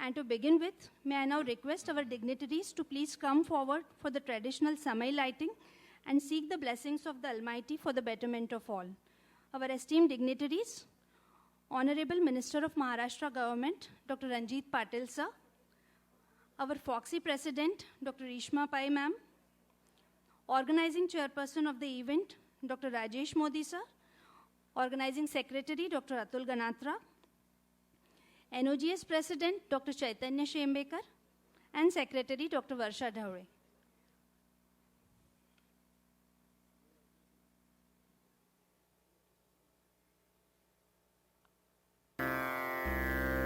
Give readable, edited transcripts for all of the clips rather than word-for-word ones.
And to begin with, may I now request our dignitaries to please come forward for the traditional Samai lighting and seek the blessings of the Almighty for the betterment of all. Our esteemed dignitaries, Honorable Minister of Maharashtra Government, Dr. Ranjit Patil sir, our FOGSI President, Dr. Rishma Pai ma'am, Organizing Chairperson of the event, Dr. Rajesh Modi sir, Organizing Secretary, Dr. Atul Ganatra, NOGS President, Dr. Chaitanya Shembekar, and Secretary, Dr. Varsha Dhawre.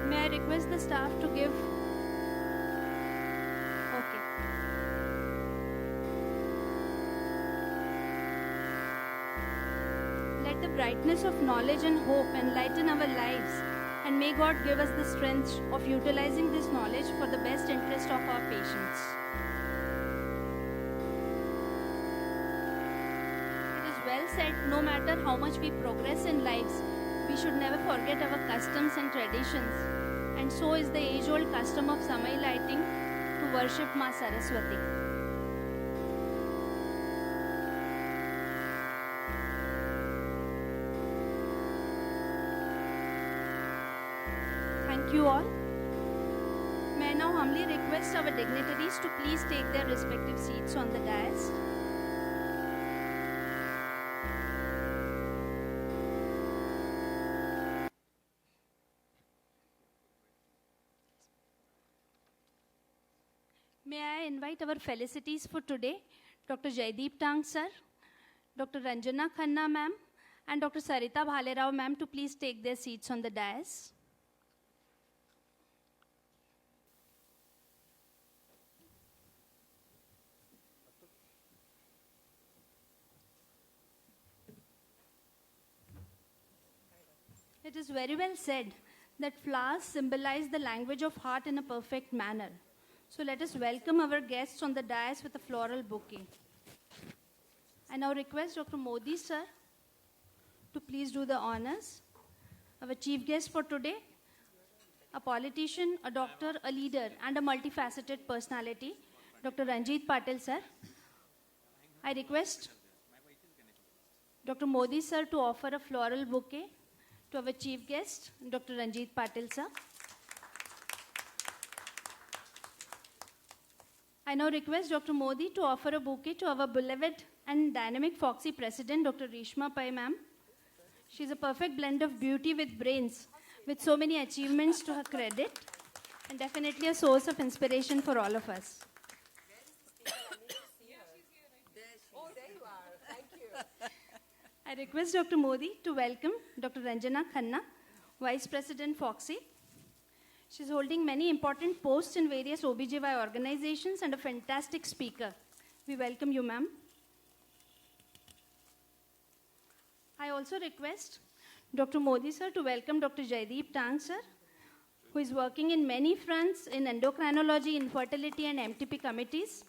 May I request the staff to give... Okay. Let the brightness of knowledge and hope enlighten our lives, and may God give us the strength of utilizing this knowledge for the best interest of our patients. It is well said, no matter how much we progress in lives, we should never forget our customs and traditions. And so is the age-old custom of Samai lighting to worship Ma Saraswati. Thank you all. May I now humbly request our dignitaries to please take their respective seats on the dais. May I invite our felicities for today, Dr. Jaideep Tang sir, Dr. Ranjana Khanna ma'am, and Dr. Sarita Bhalerao ma'am to please take their seats on the dais. It is very well said that flowers symbolize the language of heart in a perfect manner. So let us welcome our guests on the dais with a floral bouquet. I now request Dr. Modi sir to please do the honors. Our chief guest for today, a politician, a doctor, a leader, and a multifaceted personality, Dr. Ranjit Patil sir. I request Dr. Modi sir to offer a floral bouquet to our chief guest, Dr. Ranjit Patil sir. I now request Dr. Modi to offer a bouquet to our beloved and dynamic FOGSI President, Dr. Rishma Pai ma'am. She's a perfect blend of beauty with brains, with so many achievements to her credit, and definitely a source of inspiration for all of us. Oh, there you are. Thank you. I request Dr. Modi to welcome Dr. Ranjana Khanna, Vice President FOGSI. She's holding many important posts in various OBGY organizations and a fantastic speaker. We welcome you, ma'am. I also request Dr. Modi sir to welcome Dr. Jaideep Tang sir, who is working in many fronts in endocrinology, infertility, and MTP committees,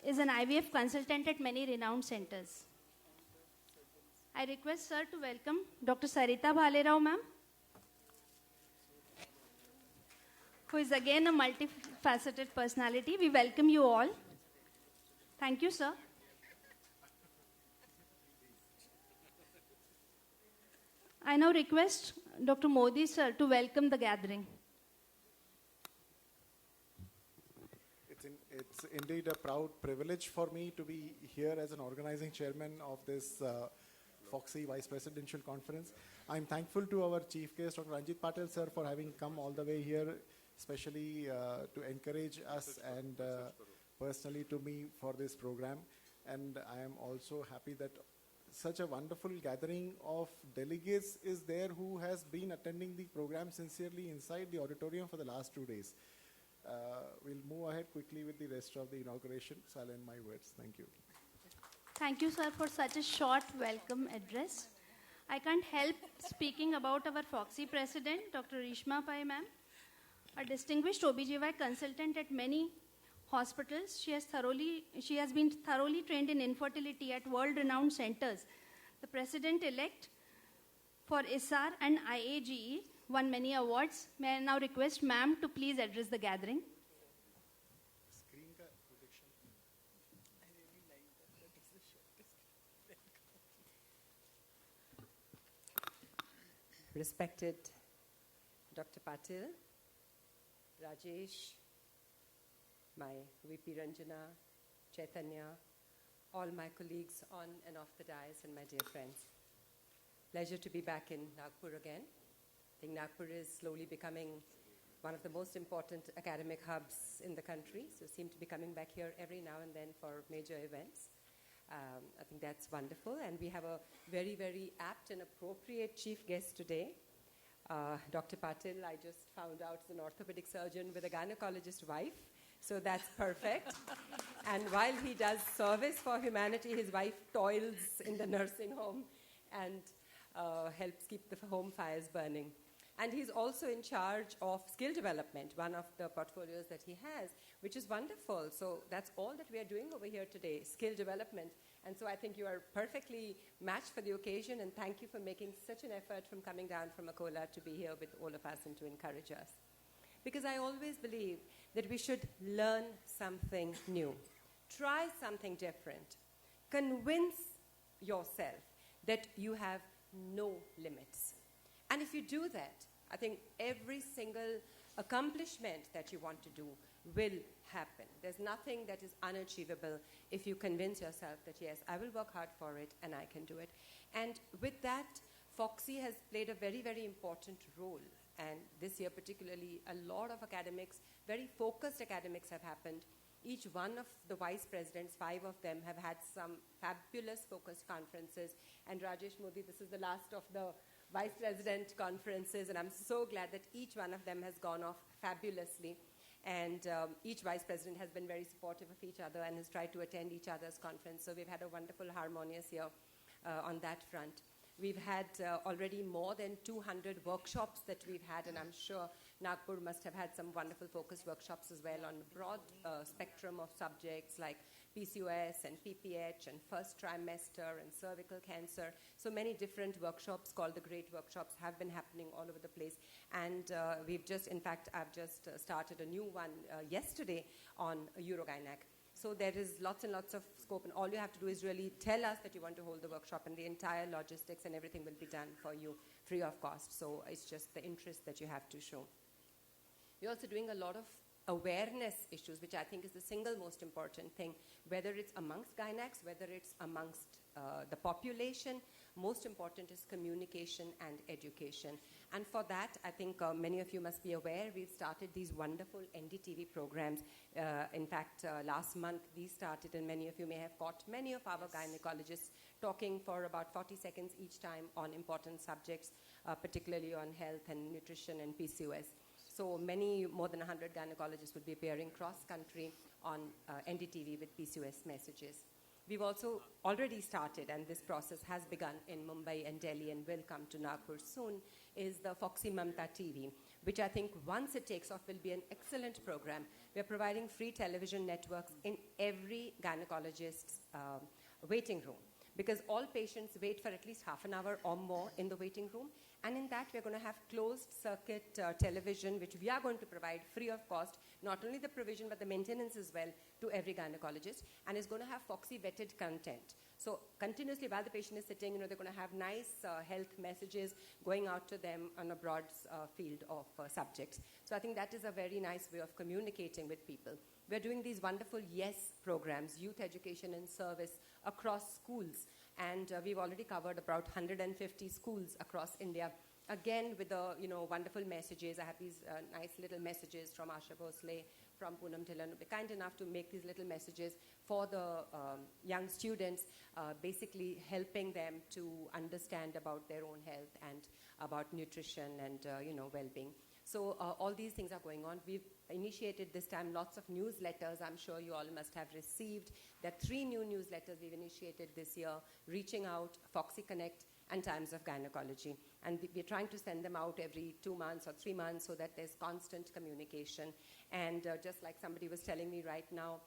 is an IVF consultant at many renowned centers. I request sir to welcome Dr. Sarita Bhalerao ma'am, who is again a multifaceted personality. We welcome you all. Thank you, sir. I now request Dr. Modi sir to welcome the gathering. It's indeed a proud privilege for me to be here as an organizing chairman of this FOGSI Vice Presidential Conference. I'm thankful to our chief guest, Dr. Ranjit Patil sir, for having come all the way here, especially to encourage us and personally to me for this program. And I am also happy that such a wonderful gathering of delegates is there who has been attending the program sincerely inside the auditorium for the last 2 days. We'll move ahead quickly with the rest of the inauguration. So I'll end my words. Thank you. Thank you, sir, for such a short welcome address. I can't help speaking about our FOGSI President, Dr. Rishma Pai ma'am, a distinguished OBGY consultant at many hospitals. She has been thoroughly trained in infertility at world-renowned centers. The President-elect for ISAR and IAGE, won many awards. May I now request ma'am to please address the gathering. Respected Dr. Patil, Rajesh, my VP Ranjana, Chaitanya, all my colleagues on and off the dais, and my dear friends. Pleasure to be back in Nagpur again. I think Nagpur is slowly becoming one of the most important academic hubs in the country, so seem to be coming back here every now and then for major events. I think that's wonderful, and we have a very, very apt and appropriate chief guest today. Dr. Patil, I just found out, is an orthopedic surgeon with a gynecologist wife, so that's perfect. And while he does service for humanity, his wife toils in the nursing home and helps keep the home fires burning. And he's also in charge of skill development, one of the portfolios that he has, which is wonderful. So that's all that we are doing over here today, skill development. And so I think you are perfectly matched for the occasion, and thank you for making such an effort from coming down from Akola to be here with all of us and to encourage us. Because I always believe that we should learn something new, try something different, convince yourself that you have no limits. And if you do that, I think every single accomplishment that you want to do will happen. There's nothing that is unachievable if you convince yourself that, yes, I will work hard for it and I can do it. And with that, FOGSI has played a very, very important role. And this year particularly, a lot of academics, very focused academics have happened. Each one of the vice presidents, 5 of them, have had some fabulous focused conferences. And Rajesh Modi, this is the last of the vice president conferences, and I'm so glad that each one of them has gone off fabulously. And each vice president has been very supportive of each other and has tried to attend each other's conference. So we've had a wonderful, harmonious year on that front. We've had already more than 200 workshops that we've had, and I'm sure Nagpur must have had some wonderful focused workshops as well on a broad spectrum of subjects like PCOS and PPH and first trimester and cervical cancer. So many different workshops called the Great Workshops have been happening all over the place. And we've just, in fact, I've just started a new one yesterday on Urogynec. So there is lots and lots of scope, and all you have to do is really tell us that you want to hold the workshop, and the entire logistics and everything will be done for you free of cost. So it's just the interest that you have to show. We're also doing a lot of awareness issues, which I think is the single most important thing, whether it's amongst gynacs, whether it's amongst the population. Most important is communication and education. And for that, I think many of you must be aware, we've started these wonderful NDTV programs. In fact, last month these started, and many of you may have caught many of our gynecologists talking for about 40 seconds each time on important subjects, particularly on health and nutrition and PCOS. So many, more than 100 gynecologists would be appearing cross-country on NDTV with PCOS messages. We've also already started, and this process has begun in Mumbai and Delhi and will come to Nagpur soon, is the FOGSI Mamta TV, which I think once it takes off will be an excellent program. We're providing free television networks in every gynecologist's waiting room, because all patients wait for at least half an hour or more in the waiting room. And in that, we're going to have closed circuit television, which we are going to provide free of cost, not only the provision, but the maintenance as well to every gynecologist. And it's going to have FOGSI vetted content. So continuously, while the patient is sitting, they're going to have nice health messages going out to them on a broad field of subjects. So I think that is a very nice way of communicating with people. We're doing these wonderful YES programs, youth education and service, across schools. And we've already covered about 150 schools across India. Again, with the wonderful messages. I have these nice little messages from Asha Bhosle, from Poonam Dhillon. They're kind enough to make these little messages for the young students, basically helping them to understand about their own health and about nutrition and well-being. So all these things are going on. We've initiated this time lots of newsletters. I'm sure you all must have received. There are 3 new newsletters we've initiated this year, Reaching Out, FOGSI Connect, and Times of Gynecology. And we're trying to send them out every 2 months or 3 months so that there's constant communication. And just like somebody was telling me right now,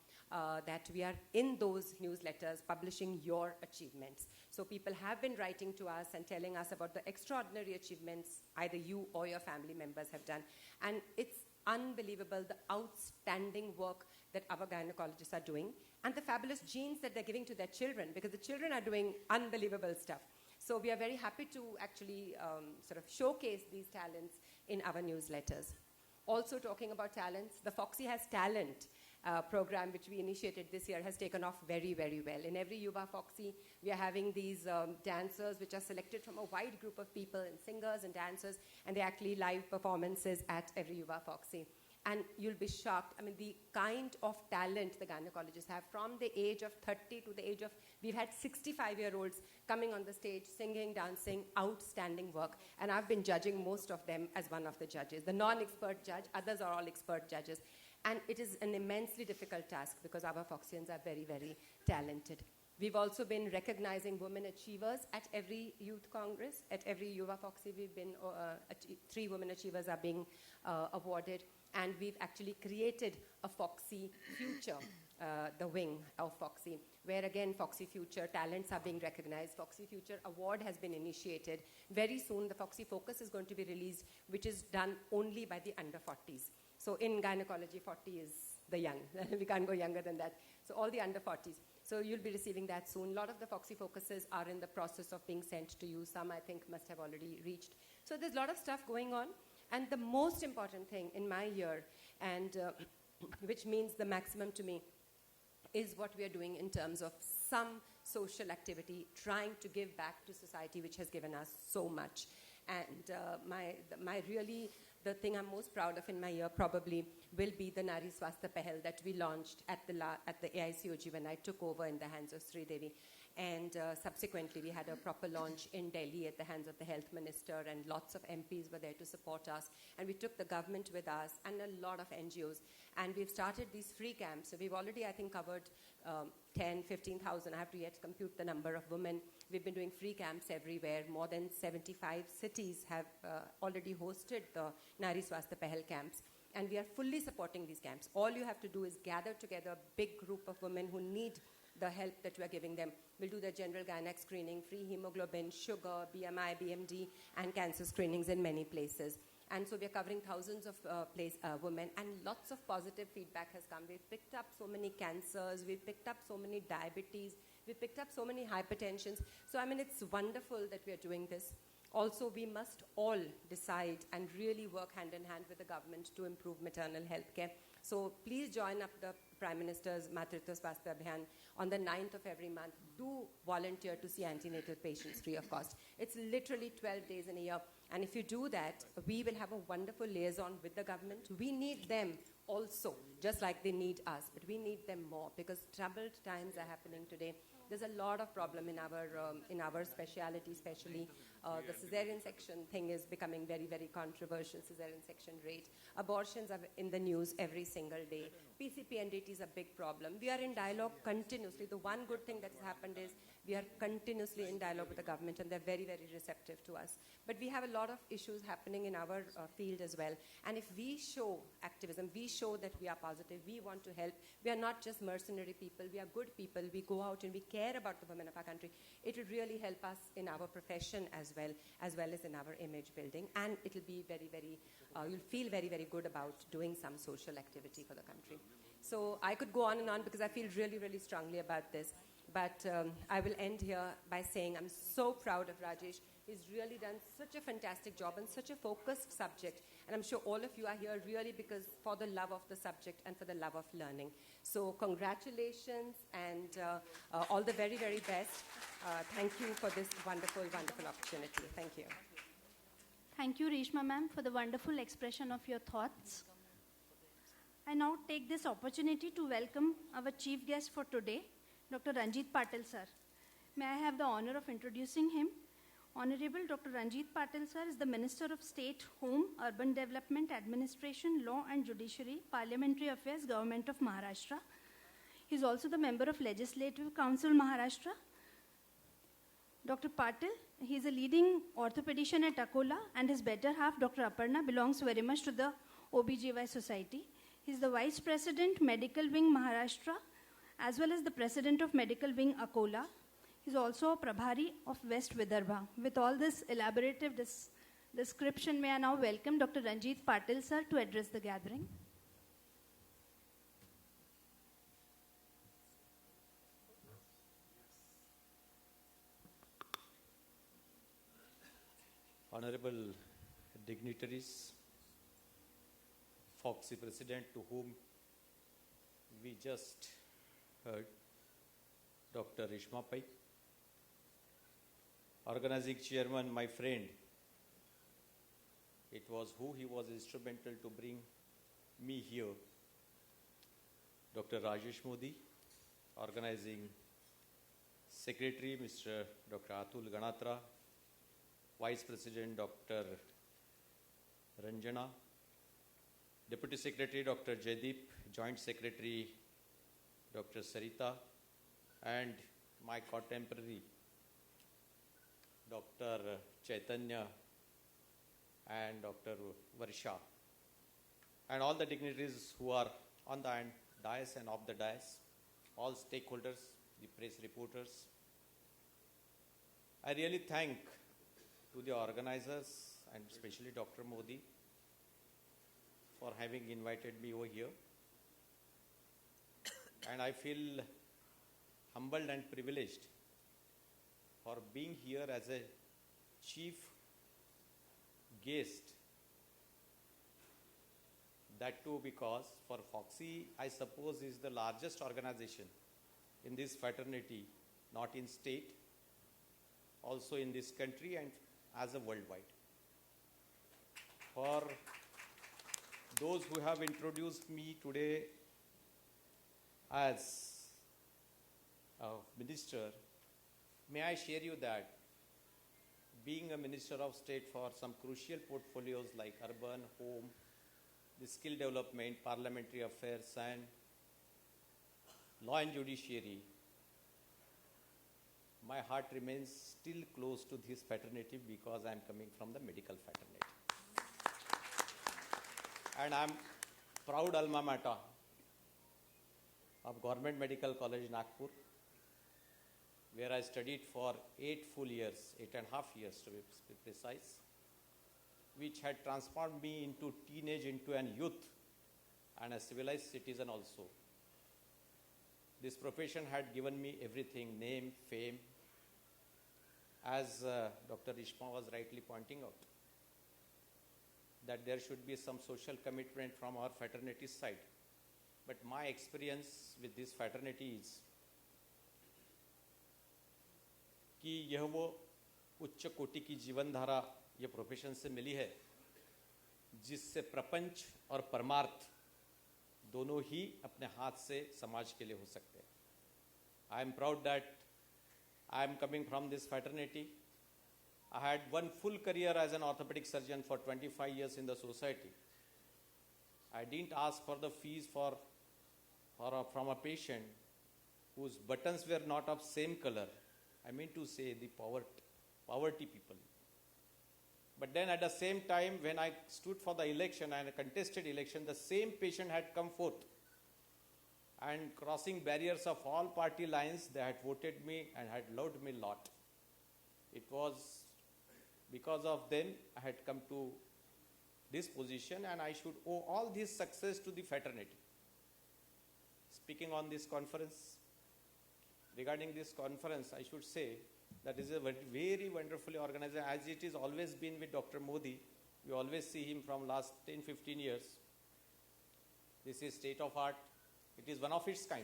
that we are in those newsletters publishing your achievements. So people have been writing to us and telling us about the extraordinary achievements either you or your family members have done. And it's unbelievable the outstanding work that our gynecologists are doing and the fabulous genes that they're giving to their children, because the children are doing unbelievable stuff. So we are very happy to actually sort of showcase these talents in our newsletters. Also talking about talents, the FOGSI Has Talent program, which we initiated this year, has taken off very, very well. In every Yuva FOGSI, we are having these dancers which are selected from a wide group of people, and singers and dancers, and they're actually live performances at every Yuva FOGSI. And you'll be shocked. I mean, the kind of talent the gynecologists have from the age of 30 to the age of, we've had 65-year-olds coming on the stage, singing, dancing, outstanding work. And I've been judging most of them as one of the judges. The non-expert judge, others are all expert judges. And it is an immensely difficult task because our FOGSians are very, very talented. We've also been recognizing women achievers at every youth congress. At every Yuva FOGSI, we've been, 3 women achievers are being awarded. And we've actually created a FOGSI Future, the wing of FOGSI, where again, FOGSI Future talents are being recognized. FOGSI Future Award has been initiated. Very soon, the FOGSI Focus is going to be released, which is done only by the under 40s. So in gynecology, 40 is the young. We can't go younger than that. So all the under 40s. So you'll be receiving that soon. A lot of the FOGSI Focuses are in the process of being sent to you. Some, I think, must have already reached. So there's a lot of stuff going on. And the most important thing in my year, and which means the maximum to me, is what we are doing in terms of some social activity, trying to give back to society, which has given us so much. And the thing I'm most proud of in my year probably will be the Nari Swasthya Pehal that we launched at the AICOG when I took over in the hands of Sri Devi. And subsequently, we had a proper launch in Delhi at the hands of the health minister, and lots of MPs were there to support us. And we took the government with us and a lot of NGOs. And we've started these free camps. So we've already, I think, covered 10, 15,000. I have to yet compute the number of women. We've been doing free camps everywhere. More than 75 cities have already hosted the Nari Swasthya Pehal camps. And we are fully supporting these camps. All you have to do is gather together a big group of women who need the help that we are giving them. We'll do their general gynec screening, free hemoglobin, sugar, BMI, BMD, and cancer screenings in many places. And so we are covering thousands of women, and lots of positive feedback has come. We've picked up so many cancers, we've picked up so many diabetes, we've picked up so many hypertensions. So, I mean, it's wonderful that we are doing this. Also, we must all decide and really work hand in hand with the government to improve maternal health care. So please join up the Prime Minister's Matritva Swasthya Abhiyan on the 9th of every month. Do volunteer to see antenatal patients free of cost. It's literally 12 days in a year. And if you do that, we will have a wonderful liaison with the government. We need them also, just like they need us. But we need them more because troubled times are happening today. There's a lot of problem in our specialty, especially the cesarean section thing is becoming very, very controversial, cesarean section rate. Abortions are in the news every single day. PCP&DT is a big problem. We are in dialogue continuously. The one good thing that has happened is we are continuously in dialogue with the government, and they're very, very receptive to us. But we have a lot of issues happening in our field as well. And if we show activism, we show that we are positive, we want to help, we are not just mercenary people, we are good people, we go out and we care about the women of our country, it will really help us in our profession as well as in our image building. And it will be very, very, you'll feel very, very good about doing some social activity for the country. So I could go on and on because I feel really, really strongly about this. But I will end here by saying I'm so proud of Rajesh. He's really done such a fantastic job and such a focused subject. And I'm sure all of you are here really because for the love of the subject and for the love of learning. So congratulations and all the very, very best. Thank you for this wonderful, wonderful opportunity. Thank you. Thank you, Rishma ma'am, for the wonderful expression of your thoughts. I now take this opportunity to welcome our chief guest for today, Dr. Ranjit Patil sir. May I have the honor of introducing him? Honorable Dr. Ranjit Patil sir is the Minister of State, Home, Urban Development, Administration, Law and Judiciary, Parliamentary Affairs, Government of Maharashtra. He is also the member of Legislative Council, Maharashtra. Dr. Patil, He's a leading orthopedician at Akola, and his better half, Dr. Aparna, belongs very much to the OBGY Society. He's the Vice President, Medical Wing Maharashtra, as well as the President of Medical Wing Akola. He's also a Prabhari of West Vidarbha. With all this elaborative description, may I now welcome Dr. Ranjit Patil, sir, to address the gathering. Honorable dignitaries, FOGSI President, to whom we just heard, Dr. Rishma Pai, Organizing Chairman, my friend, it was who he was instrumental to bring me here, Dr. Rajesh Modi, Organizing Secretary, Mr. Dr. Atul Ganatra, Vice President Dr. Ranjana, Deputy Secretary Dr. Jaideep, Joint Secretary Dr. Sarita, and my contemporary Dr. Chaitanya and Dr. Varsha, and all the dignitaries who are on the dais and off the dais, all stakeholders, the press reporters. I really thank to the organizers and especially Dr. Modi for having invited me over here. And I feel humbled and privileged for being here as a chief guest. That too because for FOGSI, I suppose, is the largest organization in this fraternity, not in state, also in this country and as a worldwide. For those who have introduced me today as a minister, may I share you that being a Minister of State for some crucial portfolios like urban, home, the skill development, parliamentary affairs, and law and judiciary, my heart remains still close to this fraternity because I am coming from the medical fraternity. And I am proud alma mater of Government Medical College, Nagpur, where I studied for 8 full years, 8.5 years to be precise, which had transformed me into teenage, into an youth, and a civilized citizen also. This profession had given me everything, name, fame, as Dr. Rishma was rightly pointing out, that there should be some social commitment from our fraternity side. But my experience with this fraternity is कि यह वो उच्च कोटि की जीवन धारा ये profession से मिली है जिससे प्रपंच और परमार्थ दोनों ही अपने हाथ से समाज के लिए हो सकते हैं. I am proud that I am coming from this fraternity. I had one full career as an orthopedic surgeon for 25 years in the society. I didn't ask for the fees from a patient whose buttons were not of same color. I mean to say the poverty people. But then at the same time, when I stood for the election and a contested election, the same patient had come forth and crossing barriers of all party lines, they had voted me and had loved me a lot. It was because of them I had come to this position, and I should owe all this success to the fraternity. Speaking on this conference, regarding this conference, I should say that is a very wonderfully organized, as it is always been with Dr. Modi. We always see him from last 10-15 years. This is state of art. It is one of its kind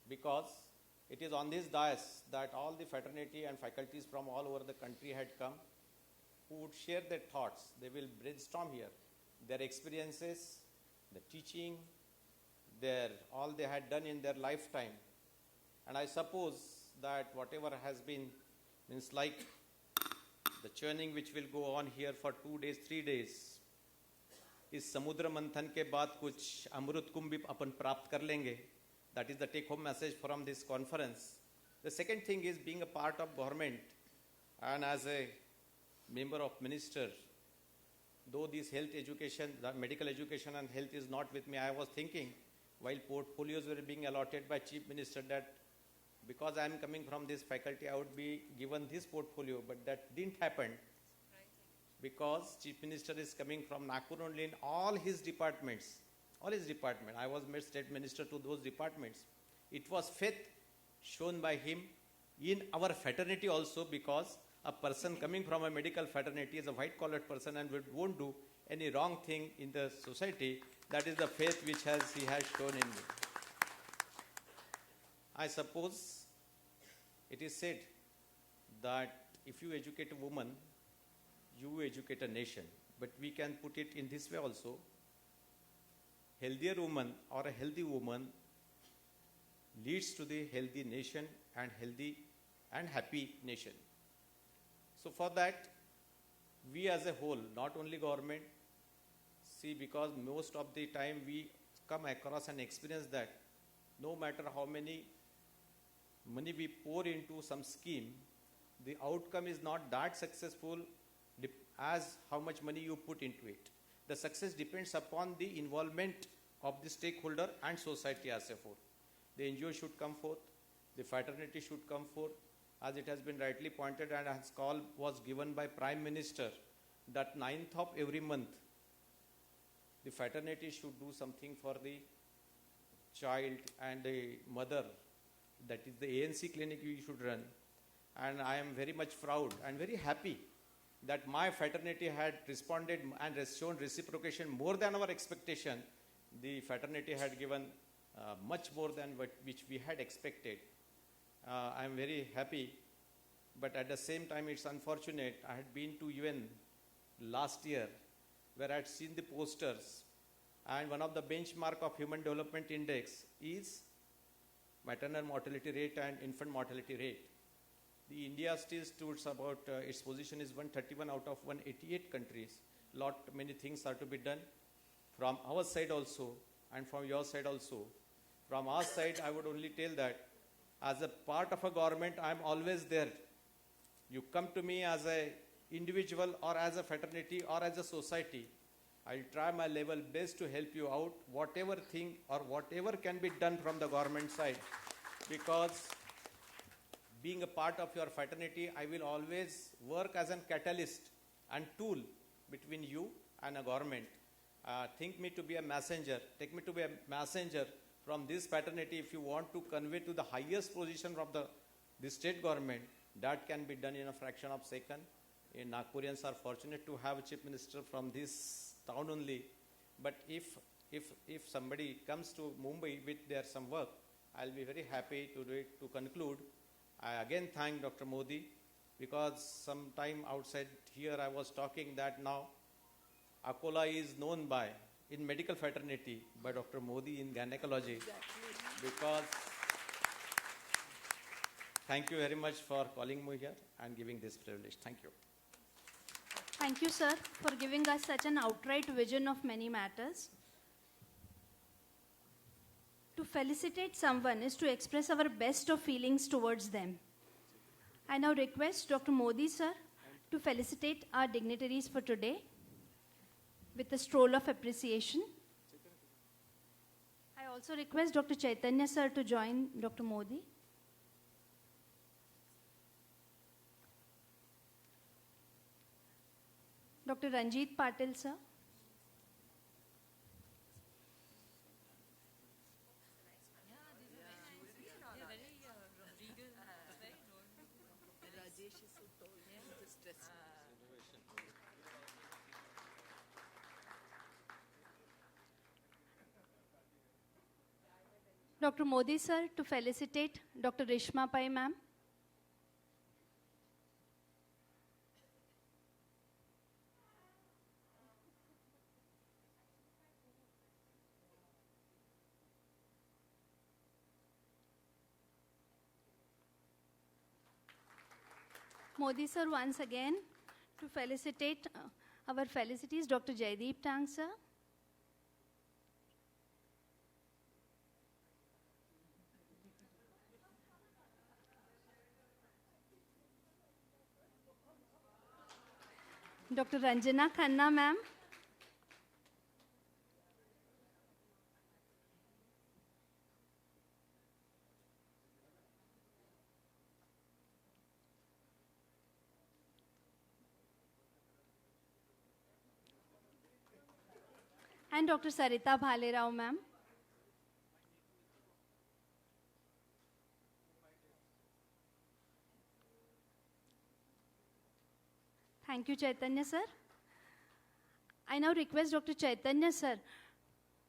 because it is on this dais that all the fraternity and faculties from all over the country had come who would share their thoughts. They will brainstorm here, their experiences, the teaching, all they had done in their lifetime. And I suppose that whatever has been, means like the churning which will go on here for 2 days, 3 days, इस समुद्र मंथन के बाद कुछ अमृत कुंभ भी अपन प्राप्त कर लेंगे. That is the take home message from this conference. The second thing is, being a part of government, And as a member of minister, though this health education, the medical education and health is not with me, I was thinking while portfolios were being allotted by Chief Minister that because I am coming from this faculty, I would be given this portfolio, but that didn't happen because Chief Minister is coming from Nagpur only in all his departments. I was made State Minister to those departments. It was faith shown by him in our fraternity also, because a person coming from a medical fraternity is a white-collared person and won't do any wrong thing in the society. That is the faith which he has shown in me. I suppose it is said that if you educate a woman, you educate a nation. But we can put it in this way also. Healthier woman or a healthy woman leads to the healthy nation and healthy and happy nation. So for that, we as a whole, not only government, see, because most of the time we come across and experience that no matter how many money we pour into some scheme, the outcome is not that successful as how much money you put into it. The success depends upon the involvement of the stakeholder and society as a whole. The NGO should come forth, the fraternity should come forth, as it has been rightly pointed and as call was given by Prime Minister that 9th of every month, the fraternity should do something for the child and the mother. That is the ANC clinic we should run. And I am very much proud and very happy that my fraternity had responded and shown reciprocation more than our expectation. The fraternity had given much more than which we had expected. I am very happy, but at the same time it's unfortunate. I had been to UN last year where I had seen the posters, and one of the benchmark of Human Development Index is maternal mortality rate and infant mortality rate. The India still stood about, its position is 131 out of 188 countries. Many things are to be done from our side also and from your side also. From our side, I would only tell that as a part of a government, I am always there. You come to me as an individual or as a fraternity or as a society, I'll try my level best to help you out, whatever thing or whatever can be done from the government side. Because being a part of your fraternity, I will always work as a catalyst and tool between you and a government. Think me to be a messenger. Take me to be a messenger from this fraternity. If you want to convey to the highest position from the state government, that can be done in a fraction of a second. Nagpurians are fortunate to have a chief minister from this town only. But if somebody comes to Mumbai with their some work, I'll be very happy to do it. To conclude, I again thank Dr. Modi, because some time outside here I was talking that now Akola is known by, in medical fraternity, by Dr. Modi in gynecology. Because thank you very much for calling me here and giving this privilege. Thank you. Thank you, sir, for giving us such an outright vision of many matters. To felicitate someone is to express our best of feelings towards them. I now request Dr. Modi, sir, to felicitate our dignitaries for today with a stroll of appreciation. I also request Dr. Chaitanya, sir, to join Dr. Modi. Dr. Ranjit Patil, sir. Dr. Modi, sir, to felicitate Dr. Rishma Pai, ma'am. Modi, sir, once again, to felicitate our felicities, Dr. Jaideep Tang, sir. Dr. Ranjana Khanna, ma'am. And Dr. Sarita Bhalerao, ma'am. Thank you, Chaitanya sir. I now request Dr. Chaitanya sir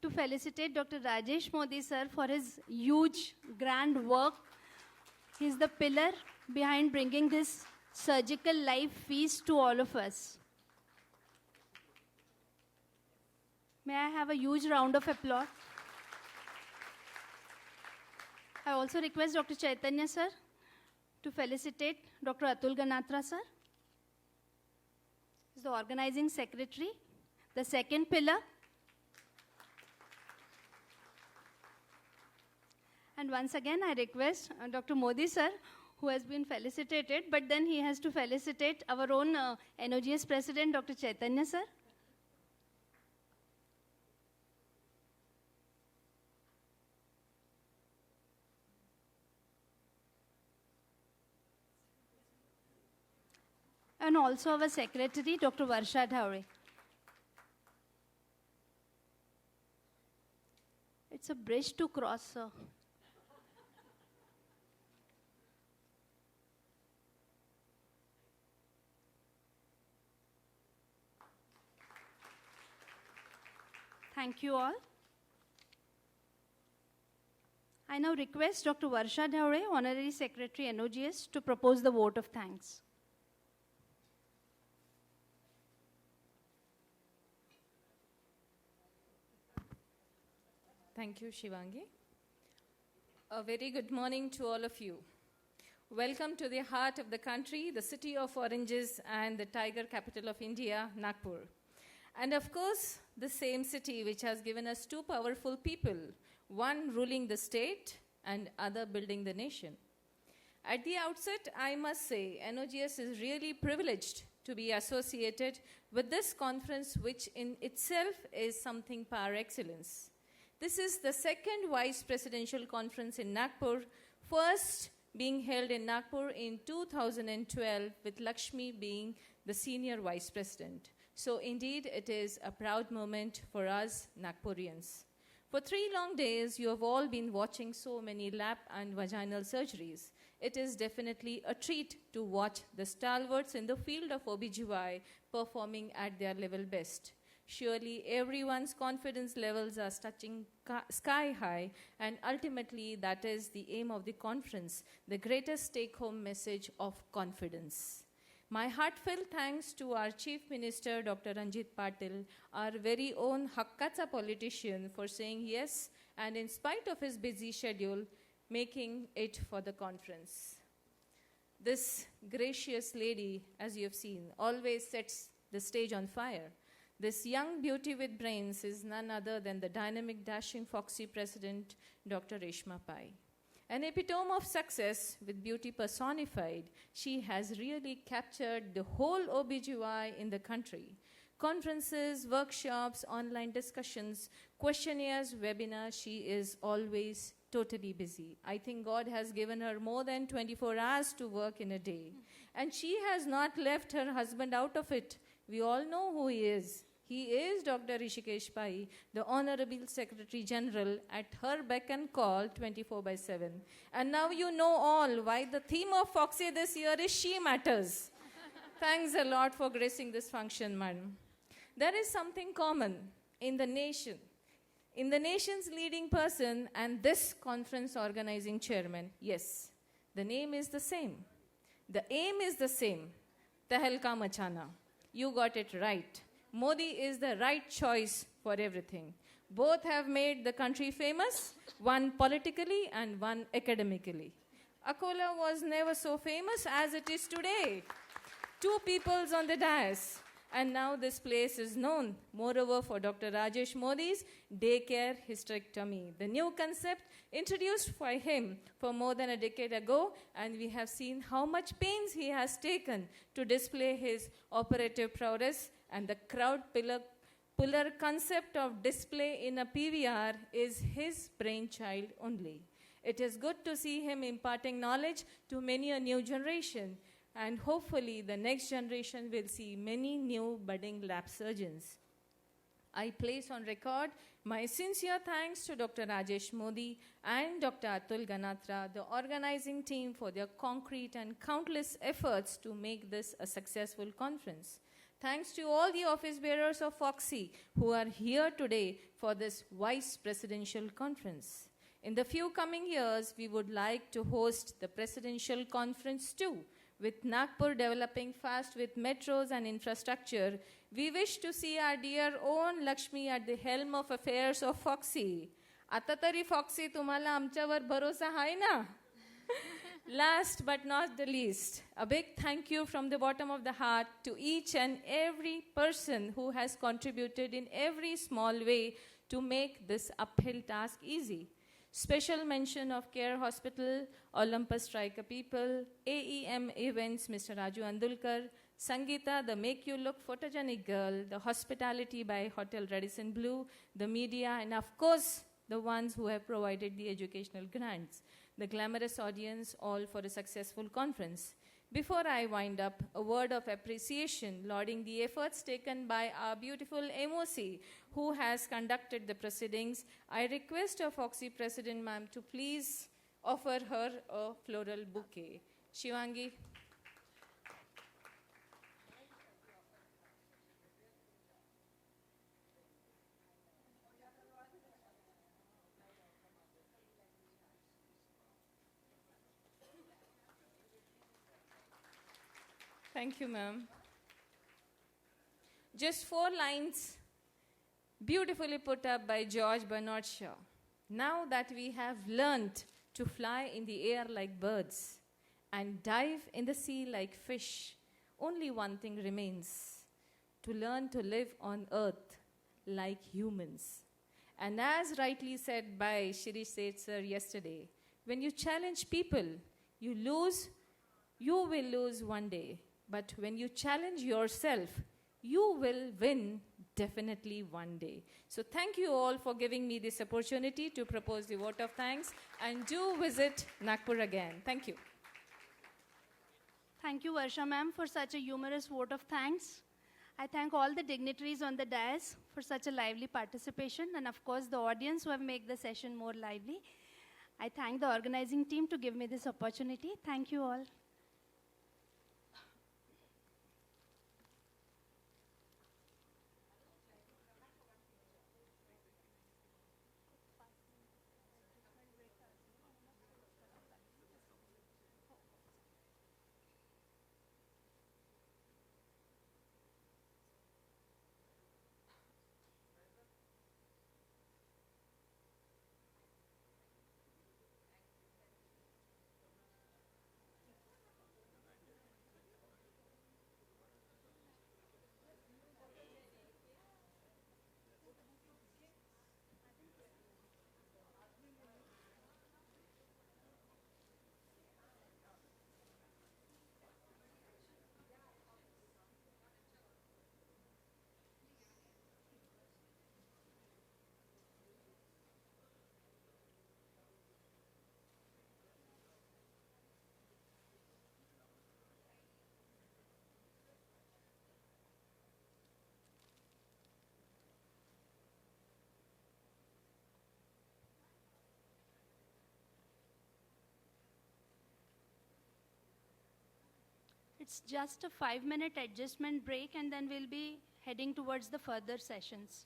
to felicitate Dr. Rajesh Modi sir for his huge, grand work. He's the pillar behind bringing this surgical life feast to all of us. May I have a huge round of applause? I also request Dr. Chaitanya sir to felicitate Dr. Atul Ganatra sir. He's the organizing secretary, the second pillar. And once again, I request Dr. Modi sir, who has been felicitated, but then he has to felicitate our own NOGS president, Dr. Chaitanya sir. And also our secretary, Dr. Varsha Dhaure. It's a bridge to cross, sir. Thank you all. I now request Dr. Varsha Dhaure, Honorary Secretary, NOGS, to propose the vote of thanks. Thank you, Shivangi. A very good morning to all of you. Welcome to the heart of the country, the city of oranges and the tiger capital of India, Nagpur. And of course, the same city which has given us two powerful people, one ruling the state and other building the nation. At the outset, I must say, NOGS is really privileged to be associated with this conference, which in itself is something par excellence. This is the second Vice Presidential Conference in Nagpur, first being held in Nagpur in 2012, with Lakshmi being the Senior Vice President. So indeed, it is a proud moment for us Nagpurians. For 3 long days, you have all been watching so many lap and vaginal surgeries. It is definitely a treat to watch the stalwarts in the field of OBGY performing at their level best. Surely everyone's confidence levels are touching sky high, and ultimately that is the aim of the conference, the greatest take-home message of confidence. My heartfelt thanks to our Chief Minister, Dr. Ranjit Patil, our very own Hakkacha politician, for saying yes, and in spite of his busy schedule, making it for the conference. This gracious lady, as you have seen, always sets the stage on fire. This young beauty with brains is none other than the dynamic, dashing FOGSI President, Dr. Rishma Pai. An epitome of success with beauty personified, she has really captured the whole OBGY in the country. Conferences, workshops, online discussions, questionnaires, webinars, she is always totally busy. I think God has given her more than 24 hours to work in a day. And she has not left her husband out of it. We all know who he is. He is Dr. Rishikesh Pai, the Honorable Secretary General, at her beck and call 24/7. And now you know all why the theme of FOGSI this year is She Matters. Thanks a lot for gracing this function, madam. There is something common in the nation, in the nation's leading person and this conference organizing chairman. Yes, the name is the same. The aim is the same. Tahalka Machana. You got it right. Modi is the right choice for everything. Both have made the country famous, one politically and one academically. Akola was never so famous as it is today. 2 peoples on the dais. and now this place is known, moreover, for Dr. Rajesh Modi's daycare hysterectomy, the new concept introduced by him for more than a decade ago, and we have seen how much pains he has taken to display his operative prowess, and the crowd puller concept of display in a PVR is his brainchild only. It is good to see him imparting knowledge to many a new generation, and hopefully the next generation will see many new budding lap surgeons. I place on record my sincere thanks to Dr. Rajesh Modi and Dr. Atul Ganatra, the organizing team, for their concrete and countless efforts to make this a successful conference. Thanks to all the office bearers of FOGSI who are here today for this Vice Presidential Conference. In the few coming years, we would like to host the Presidential Conference too. With Nagpur developing fast with metros and infrastructure, we wish to see our dear own Lakshmi at the helm of affairs of FOGSI. आता तरी FOGSI तुम्हाला आमच्यावर भरोसा आहे ना? Last but not the least, a big thank you from the bottom of the heart to each and every person who has contributed in every small way to make this uphill task easy. Special mention of Care Hospital, Olympus Striker people, AEM Events, Mr. Raju Andulkar, Sangeeta, the Make You Look Photogenic Girl, the hospitality by Hotel Radisson Blu, the media, and of course, the ones who have provided the educational grants, the glamorous audience, all for a successful conference. Before I wind up, a word of appreciation lauding the efforts taken by our beautiful MOC who has conducted the proceedings. I request our FOGSI President ma'am to please offer her a floral bouquet. Shivangi. Thank you, ma'am. Just 4 lines, beautifully put up by George Bernard Shaw. Now that we have learned to fly in the air like birds and dive in the sea like fish, only one thing remains: to learn to live on earth like humans. And as rightly said by Shirish Seth sir yesterday, when you challenge people, you will lose one day. But when you challenge yourself, you will win definitely one day. So thank you all for giving me this opportunity to propose the vote of thanks, and do visit Nagpur again. Thank you. Thank you, Varsha ma'am, for such a humorous vote of thanks. I thank all the dignitaries on the dais for such a lively participation, and of course the audience who have made the session more lively. I thank the organizing team to give me this opportunity. Thank you all. It's just a 5-minute adjustment break, and then we'll be heading towards the further sessions.